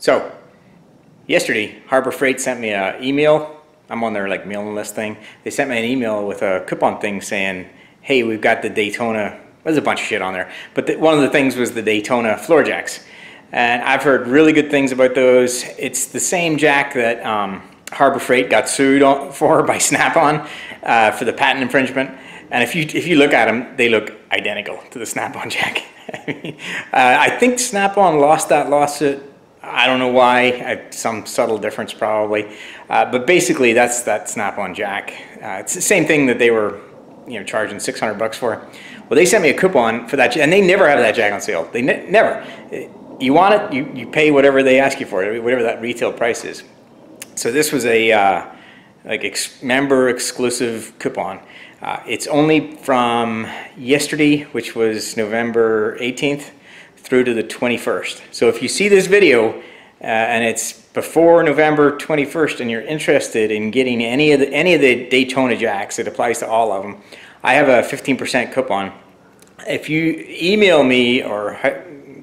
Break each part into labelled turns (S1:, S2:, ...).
S1: So, yesterday, Harbor Freight sent me an email. I'm on their like mailing list thing. They sent me an email with a coupon thing saying, hey, we've got the Daytona. There's a bunch of shit on there. But one of the things was the Daytona floor jacks. And I've heard really good things about those. It's the same jack that Harbor Freight got sued for by Snap-on for the patent infringement. And if you look at them, they look identical to the Snap-on jack. I think Snap-on lost that lawsuit. I don't know why, some subtle difference probably. But basically that's that Snap-on jack. It's the same thing that they were charging $600 for. Well, they sent me a coupon for that, and they never have that jack on sale. They never. You want it, you pay whatever they ask you for it, whatever that retail price is. So this was a member exclusive coupon. It's only from yesterday, which was November 18th, through to the 21st. So if you see this video and it's before November 21st and you're interested in getting any of the Daytona jacks, it applies to all of them. I have a 15% coupon. If you email me or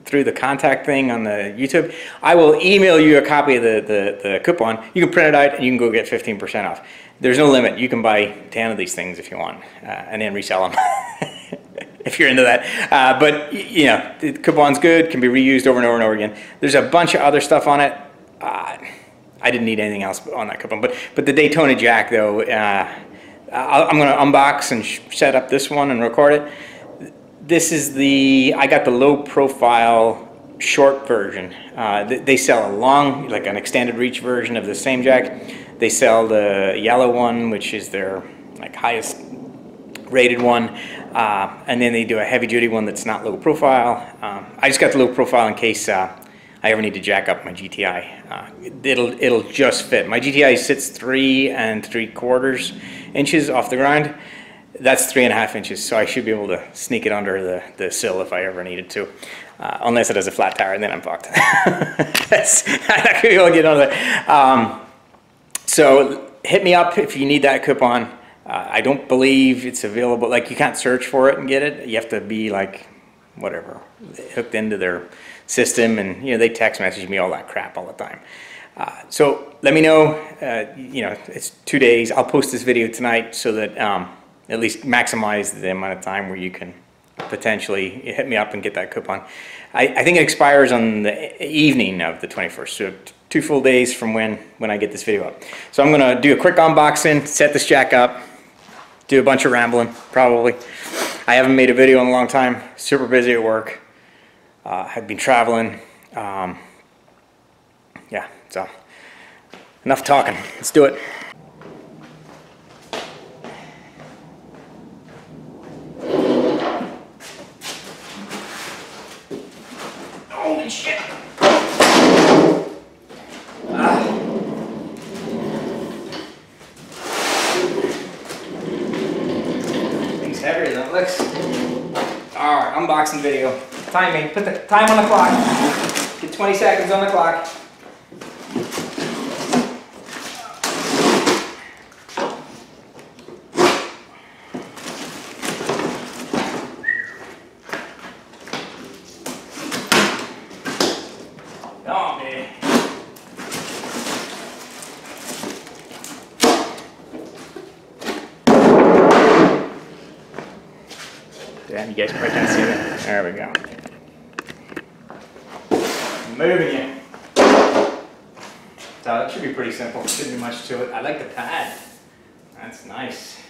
S1: through the contact thing on the YouTube, I will email you a copy of the coupon. You can print it out and you can go get 15% off. There's no limit. You can buy 10 of these things if you want and then resell them. If you're into that. But the coupon's good, can be reused over and over and over again. There's a bunch of other stuff on it. I didn't need anything else on that coupon. But the Daytona jack though, I'm going to unbox and set up this one and record it. This is I got the low profile short version. They sell a long, like an extended reach version of the same jack. They sell the yellow one, which is their like highest rated one, and then they do a heavy duty one that's not low profile. I just got the low profile in case I ever need to jack up my GTI. It'll just fit. My GTI sits 3 3/4 inches off the ground. That's 3.5 inches, so I should be able to sneak it under the sill if I ever needed to. Unless it has a flat tire, and then I'm fucked. I'm not gonna be able to get under there. So hit me up if you need that coupon. I don't believe it's available. Like, you can't search for it and get it. You have to be like, whatever, hooked into their system, and they text message me all that crap all the time. So let me know. It's 2 days. I'll post this video tonight so that at least maximize the amount of time where you can potentially hit me up and get that coupon. I think it expires on the evening of the 21st, so 2 full days from when I get this video up. So I'm gonna do a quick unboxing, set this jack up, do a bunch of rambling, probably. I haven't made a video in a long time, super busy at work. I've been traveling. Yeah, so enough talking, let's do it. Holy shit! Thing's heavier than it looks. Alright, unboxing video. Timing, put the time on the clock. Get 20 seconds on the clock. Oh, man. Damn, you guys probably can't see that. There we go. Moving you. So it should be pretty simple. Shouldn't be much to it. I like the pad. That's nice.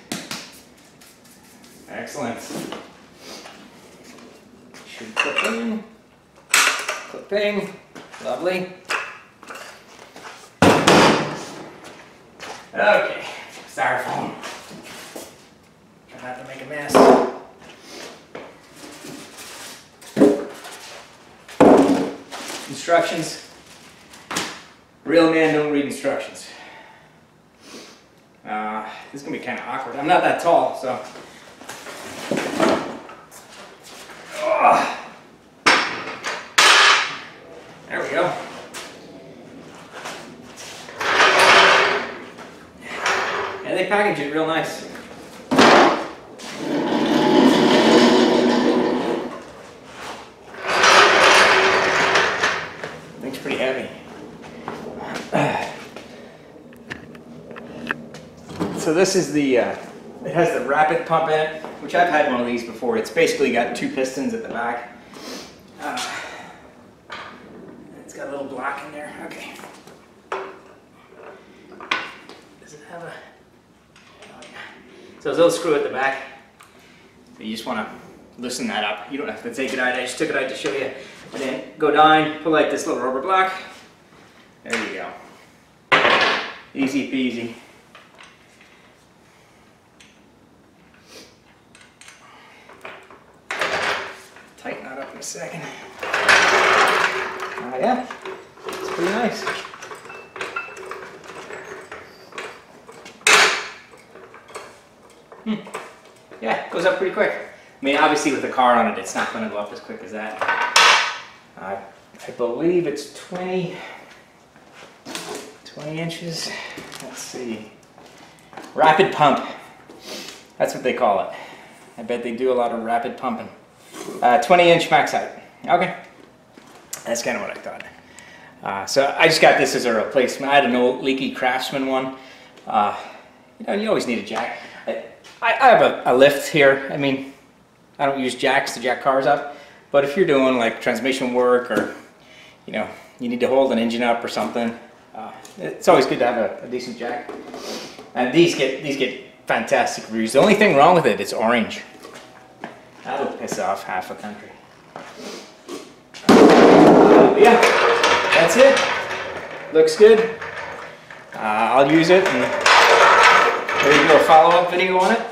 S1: Excellent. Should clip in. Clipping. Lovely. Okay. Styrofoam. Try not to make a mess. Instructions. Real men don't read instructions. This is going to be kind of awkward. I'm not that tall, so. There we go. Yeah, they package it real nice. Thing's pretty heavy. So this is the, it has the rapid pump in it, which I've had one of these before. It's basically got 2 pistons at the back. It's got a little block in there. Okay. Does it have a... Oh, yeah. So there's a little screw at the back. So you just want to loosen that up. You don't have to take it out. I just took it out to show you. And then go down, pull out this little rubber block. There you go. Easy peasy. Tighten that up in a second. Yeah, it's pretty nice. Yeah, it goes up pretty quick. I mean, obviously with the car on it, it's not going to go up as quick as that. I believe it's 20 inches. Let's see. Rapid pump. That's what they call it. I bet they do a lot of rapid pumping. 20-inch max height. Okay. That's kind of what I thought. So I just got this as a replacement. I had an old leaky Craftsman one. You know, you always need a jack. I have a lift here. I mean, I don't use jacks to jack cars up, but if you're doing like transmission work or, you know, you need to hold an engine up or something, it's always good to have a decent jack. And these get fantastic reviews. The only thing wrong with it is orange. That'll piss off half the country. Yeah, that's it. Looks good. I'll use it, and there you go, a follow-up video on it.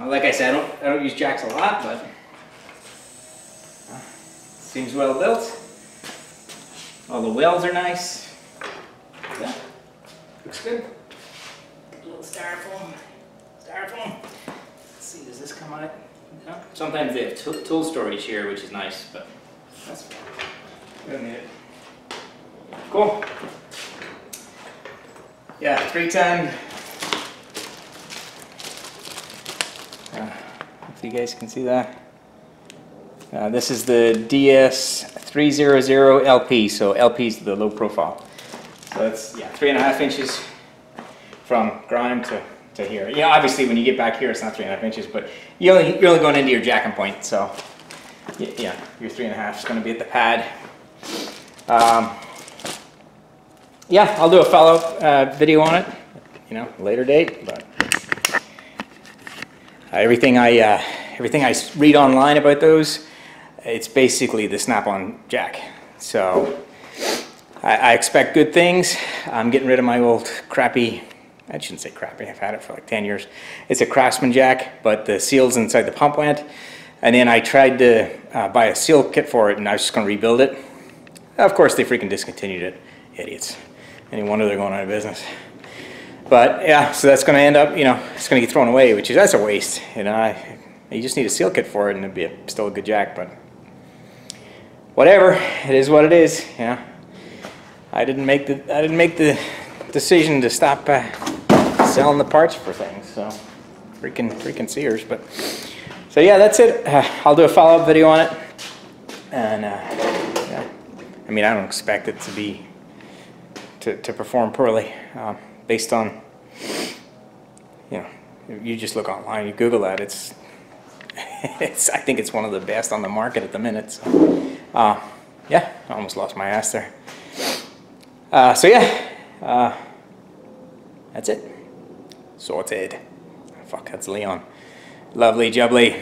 S1: Like I said, I don't use jacks a lot, but seems well built. All the welds are nice. Yeah, looks good. A little styrofoam. Let's see, does this come out? No. Sometimes they have tool storage here, which is nice, but that's fine. We don't need it. Cool. Yeah, 310. Hopefully you guys can see that. This is the DS300LP, so LP is the low profile. So that's, yeah, 3.5 inches from ground to here. Yeah, obviously when you get back here it's not 3.5 inches, but you're only going into your jacking point, so yeah, your 3.5 is going to be at the pad. Yeah, I'll do a follow-up video on it, you know, later date, but everything I read online about those, it's basically the snap-on jack. So I expect good things. I'm getting rid of my old crappy, I shouldn't say crappy, I've had it for like 10 years. It's a Craftsman jack, but the seals inside the pump went. And then I tried to buy a seal kit for it, and I was just going to rebuild it. Of course, they freaking discontinued it. Idiots. Any wonder they're going out of business. But yeah, so that's going to end up, you know, it's going to get thrown away, which is, that's a waste. You know, you just need a seal kit for it, and it'd be still a good jack, but whatever. It is what it is. You know, I didn't make the decision to stop selling the parts for things. So freaking Sears. But so yeah, that's it. I'll do a follow-up video on it, and yeah, I mean, I don't expect it to be to perform poorly based on, you know, you just look online, you Google that, it's I think it's one of the best on the market at the minute. So yeah, I almost lost my ass there. So yeah, that's it. Sorted. Fuck, that's Leon. Lovely jubbly.